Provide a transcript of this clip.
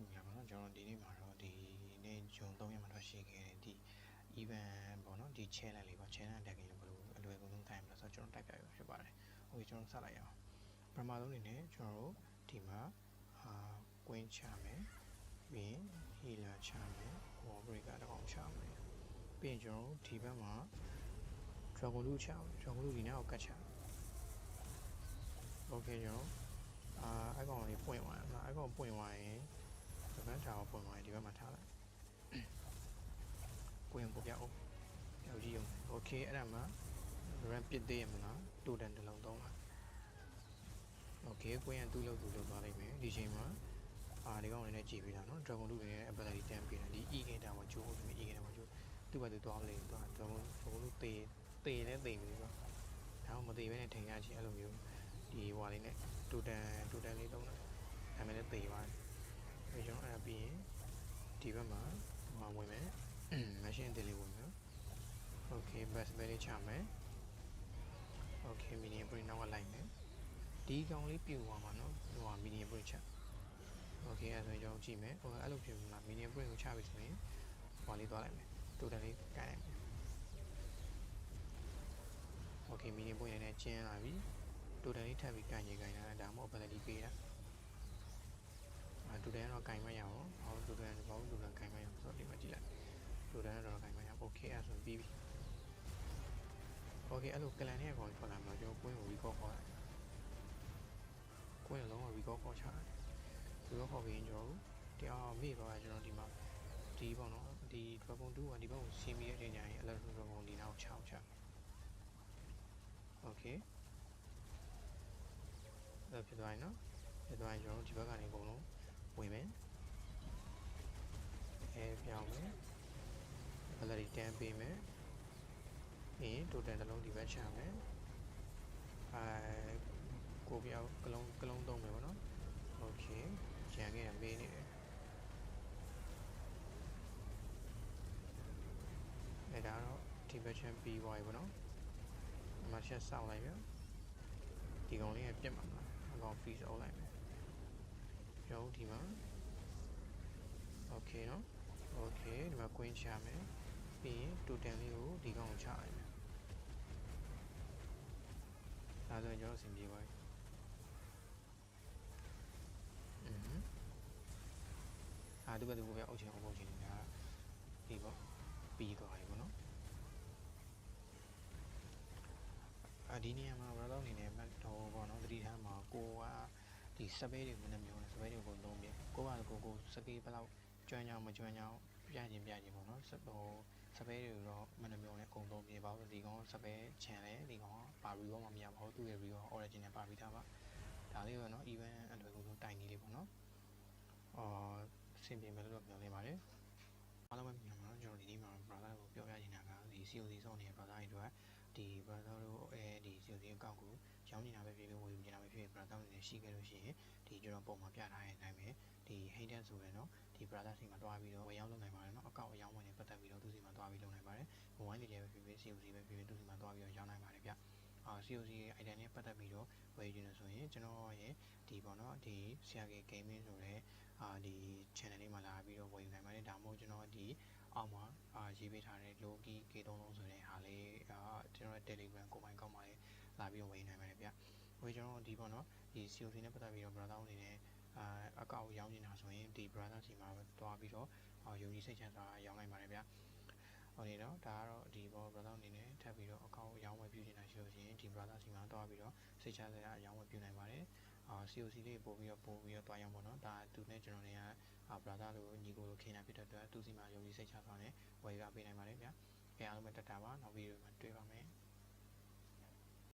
မရပါဘူးကျွန်တော်ဒီနေ့မှာတော့ဒီနေ့ဂျွန်3ရက်မှာတော့ရှိခဲ့တဲ့ဒီ event ပေါ့နော်ဒီ challenge လေးပါ challenge တက်ကြီးလို့ဘယ်လိုအလွယ်ကုန်ဆုံးတိုင်းမလဲဆိုတော့ကျွန်တော်တိုက်ပြရဖြစ်ပါတယ်။ Okay ကျွန်တော်ဆက်လိုက်ရအောင်ပထမဆုံးအနေနဲ့ကျွန်တော်တို့ဒီမှာကွင်းချမယ်ပြီးရင် healer ချမယ် wall breaker တစ်ကောင်ချမယ်ပြီးရင်ကျွန်တော်တို့ဒီဘက်မှာ dragon loot ချမယ် dragon loot ဒီနောက်ကိုကတ်ချမယ် Okay ကျွန်တော်အဲ့ကောင်လေးပွင့်သွားတယ်အဲ့ကောင်ပွင့်သွားရင်ဒီဘက်ထားအောင်ပွင့်သွားရင်ဒီဘက်မှာထားလိုက်ပွင့်ကိုပြအောင်ပြောက်ကြည့်အောင် Okay အဲ့ဒါမှ run ပစ်သေးရမလားတူတန်တစ်လုံးသုံးပါ Okay ကိုရင်သူ့လို့သွားလိုက်မယ်ဒီချိန်မှာဒီကောင်လေးနဲ့ကြည့်ပြီးတာနော် dragon loot တွေနဲ့ ability တန်းပေးတယ်ဒီ e gain တာမှာကျိုးလို့ e gain တာမှာကျိုးသူ့ဘက်သူသွားလိုက်သွား dragon loot တေလဲတေပြီပေါ့ဒါမှမသေးဘဲနဲ့ထိန်ရချင်အဲ့လိုမျိုးဒီဟွာလေးနဲ့တူတန်လေးသုံးတယ်ဒါမှလည်းတေသွားတယ်အဲကျွန်တော်အဲ့ပြီးရင်ဒီဘက်မှာဝင်မယ် machine တွေလေးဝင်မယ် Okay best ပဲလေးချမယ် Okay minion print နောက်ကလိုက်မယ်ဒီကောင်လေးပြူသွားမှာနော်ဟိုဟာ minion print ချ Okay အဲ့ဆိုရင်ကျွန်တော်ကြည့်မယ်ဟိုအဲ့လိုပြူမှာ minion print ကိုချပြီဆိုရင်ဟွာလေးသွားလိုက်မယ်တူတန်လေးကိုင်လိုက်မယ် Okay minion print နဲ့ကျင်းလာပြီတူတန်လေးထပ်ပြီးကန်ကြီးကိုင်တာဒါမှမဟုတ် ability ပေးတာတူတန်တော့ကင်မရအောင်ဟောတူတန်ကင်မရအောင်ဆိုတော့ဒီမှာကြည့်လိုက်တူတန်တော့ကင်မရအောင် Okay အဲ့ဆိုပြီးပြီ Okay အဲ့လိုကလန်နဲ့ကောင်ထွက်လာမှာကျွန်တော်ကွင်းကို recall ခေါ်တယ်ကွင်းလုံးကို recall ခေါ်ချတယ် recall ခေါ်ပြီးရင်ကျွန်တော်တရားမေ့ပါကျွန်တော်ဒီမှာဒီပေါ့နော်ဒီ dragon 2ကဒီဘက်ကိုရှင်းပြီးတဲ့အချိန်ကျရင် alert dragon ဒီနောက်ချအောင်ချ Okay အဲ့ဖြစ်သွားရင်နော်ဖြစ်သွားရင်ကျွန်တော်ဒီဘက်ကနေအကုန်လုံးဝင်မယ်ပြောင်းမယ် ability တန်းပေးမယ်ပြီးရင် total တစ်လုံးဒီဘက်ချမယ်ကိုပြောင်းကလုံးသုံးမယ်ပေါ့နော် Okay ကျန်ခဲ့ရမေးနေတယ်အဲ့ဒါတော့ဒီဘက်ချန်ပြီးသွားပြီပေါ့နော်ဒီမှာချက်စောင့်လိုက်ပြဒီကောင်လေးကပြတ်မှာအကောင် freeze အောင်လိုက်မယ်ကျွန်တော်ဒီမှာ Okay နော် Okay ဒီမှာ queen ချမယ်ပြီးရင် total လေးကိုဒီကောင်ကိုချလိုက်မယ်ဒါဆိုရင်ကျွန်တော်အဆင်ပြေပါပြီသူကသူကပဲအုပ်ချင်နေတာဒီပေါ့ပြီးသွားပြီပေါ့နော်ဒီနေရာမှာဘာလို့အနေနဲ့မှတ်တော့ပေါ့နော်သတိထားမှာကိုကဒီစပယ်တွေမနှမျိုးနဲ့စပယ်တွေကိုသုံးပြီးကိုစကေးဘယ်လောက်ကျွမ်းကြအောင်မကျွမ်းကြအောင်ပြခြင်းပေါ့နော်စပယ်တွေတော့မနှမျိုးနဲ့အကုန်သုံးပြီးပါဘူးဒီကောင်စပယ်ချန်လဲဒီကောင်ပါရီရောမရပါဘူးသူ့ရဲ့ real origin နဲ့ပါပြီးသားပါဒါလေးပေါ့နော် event အလွယ်ကုန်ဆုံးတိုင်ကြီးလေးပေါ့နော်အဆင်ပြေမယ်လို့ပြောနေပါတယ်အားလုံးပဲမြန်မာကျွန်တော်ဒီနေ့မှာ brother ကိုပြောပြချင်တာကဒီ COC စောင့်နေတဲ့ brother တွေအတွက်ဒီ brother တို့ဒီ COC အကောင့်ကိုရောင်းနေတာပဲဖြစ်ဖြစ်ဝယ်ယူနေတာပဲဖြစ်ဖြစ် brother တွေလည်းရှိခဲ့လို့ရှိရင်ဒီကျွန်တော်ပုံမှာပြထားတဲ့အတိုင်းပဲဒီ Hayden ဆိုရယ်နော်ဒီ brother စီမှာတွားပြီးတော့ဝယ်ရောက်လုပ်နိုင်ပါတယ်နော်အကောင့်အရောင်းဝင်နေပတ်သက်ပြီးတော့သူစီမှာတွားပြီးလုပ်နိုင်ပါတယ် mobile တွေပဲဖြစ်ဖြစ် COC ပဲဖြစ်ဖြစ်သူစီမှာတွားပြီးတော့ရောင်းနိုင်ပါတယ်ဗျCOC ရဲ့ item နဲ့ပတ်သက်ပြီးတော့ဝယ်ယူနေဆိုရင်ကျွန်တော်ရဲ့ဒီပေါ့နော်ဒီ CRK Gaming ဆိုတဲ့ဒီ channel လေးမှာလာပြီးတော့ဝယ်ယူနိုင်ပါတယ်ဒါမှမဟုတ်ကျွန်တော်ဒီအောက်မှာရေးပေးထားတဲ့ Logi K3 လုံးဆိုတဲ့ဟာလေးကျွန်တော် Telegram ကိုပိုင်ကောက်မှာလာပြီးတော့ဝယ်ယူနိုင်ပါတယ်ဗျဝယ်ကျွန်တော်ဒီပေါ့နော်ဒီ COC နဲ့ပတ်သက်ပြီးတော့ brother အနေနဲ့အကောင့်ရောင်းနေတာဆိုရင်ဒီ brother စီမှာတွားပြီးတော့ယုံကြည်စိတ်ချစွာရောင်းနိုင်ပါတယ်ဗျဟုတ်နေတော့ဒါကတော့ဒီဘော brother အနေနဲ့ထပ်ပြီးတော့အကောင့်ရောင်းဝယ်ပြုနေတာရှိလို့ရှိရင်ဒီ brother စီမှာတွားပြီးတော့စိတ်ချစွာရောင်းဝယ်ပြုနိုင်ပါတယ်COC လေးပို့ပြီးတော့တွားရောင်းပေါ့နော်ဒါသူနဲ့ကျွန်တော်တွေကbrother လိုညီကိုလိုခင်တာဖြစ်တဲ့အတွက်သူစီမှာယုံကြည်စိတ်ချစွာနဲ့ဝယ်ရပေးနိုင်ပါတယ်ဗျအားလုံးပဲတက်တာပါနောက်ဗီဒီယိုမှာတွေ့ပါမယ်